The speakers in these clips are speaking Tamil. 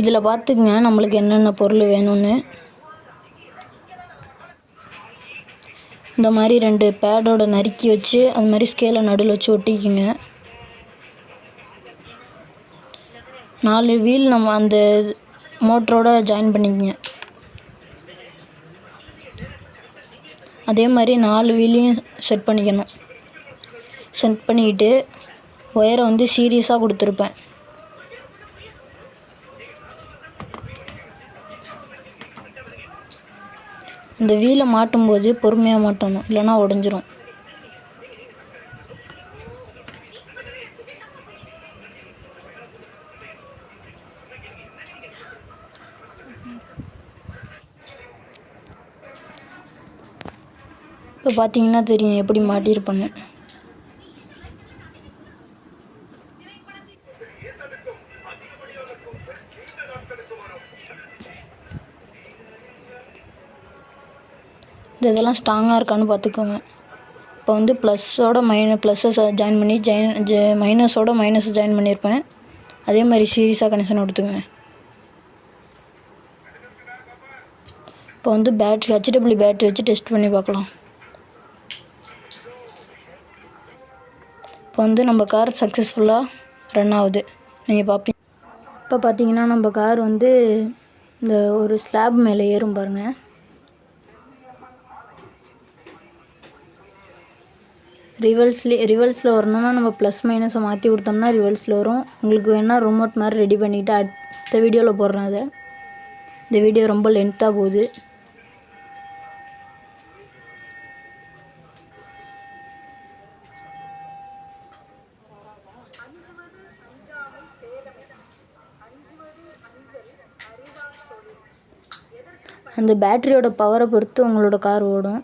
இதில் பார்த்துக்குங்க நம்மளுக்கு என்னென்ன பொருள் வேணும்னு. இந்த மாதிரி 2 பேடோட நறுக்கி வச்சு அது மாதிரி ஸ்கேலை நடுவில் வச்சு ஒட்டிக்குங்க. 4 வீல் நம்ம அந்த மோட்டரோட ஜாயின் பண்ணிக்கங்க. அதே மாதிரி 4 வீலையும் செட் பண்ணிக்கணும். செட் பண்ணிக்கிட்டு ஒயரை வந்து சீரியஸாக கொடுத்துருப்பேன். இந்த வீலை மாட்டும்போது பொறுமையாக மாட்டணும், இல்லைன்னா உடஞ்சிரும். இப்போ பார்த்தீங்கன்னா தெரியும் எப்படி மாட்டியிருப்பேன்னு. இதெல்லாம் ஸ்ட்ராங்காக இருக்கான்னு பார்த்துக்கோங்க. இப்போ வந்து ப்ளஸ்ஸோட ப்ளஸ்ஸை ஜாயின் பண்ணி மைனஸோட மைனஸை ஜாயின் பண்ணியிருப்பேன். அதே மாதிரி சீரியஸாக கனெக்ஷன் கொடுத்துங்க. இப்போ வந்து பேட்ரி HW பேட்ரி வச்சு டெஸ்ட் பண்ணி பார்க்கலாம். இப்போ வந்து நம்ம கார் சக்ஸஸ்ஃபுல்லாக ரன் ஆகுது, நீங்கள் பார்ப்பீங்க. இப்போ பார்த்தீங்கன்னா நம்ம கார் வந்து இந்த ஒரு ஸ்லாப் மேலே ஏறும் பாருங்கள். ரிவல்ஸில் வரணும்னா நம்ம ப்ளஸ் மைனஸை மாற்றி கொடுத்தோம்னா ரிவல்ஸில் வரும். உங்களுக்கு வேணால் ரிமோட் மாதிரி ரெடி பண்ணிவிட்டு அடுத்த வீடியோவில் போடுறேன் அதை. இந்த வீடியோ ரொம்ப லென்த்தாக போகுது. அந்த பேட்டரியோட பவரை பொறுத்து உங்களோட கார் ஓடும்.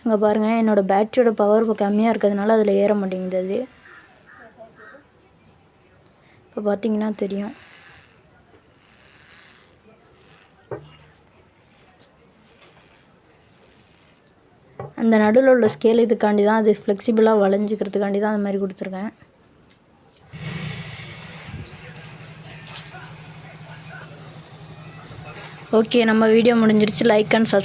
இங்கே பாருங்கள், என்னோடய பேட்டரியோட பவர் இப்போ கம்மியாக இருக்கிறதுனால அதில் ஏற மாட்டேங்குது அது. இப்போ பார்த்தீங்கன்னா தெரியும். அந்த நடுவில் உள்ள ஸ்கேல் இதுக்காண்டி தான், அது ஃப்ளெக்சிபிளாக வளைஞ்சிக்கிறதுக்காண்டி தான் அந்த மாதிரி கொடுத்துருக்கேன். ஓகே, நம்ம வீடியோ முடிஞ்சிருச்சு. Like and subscribe.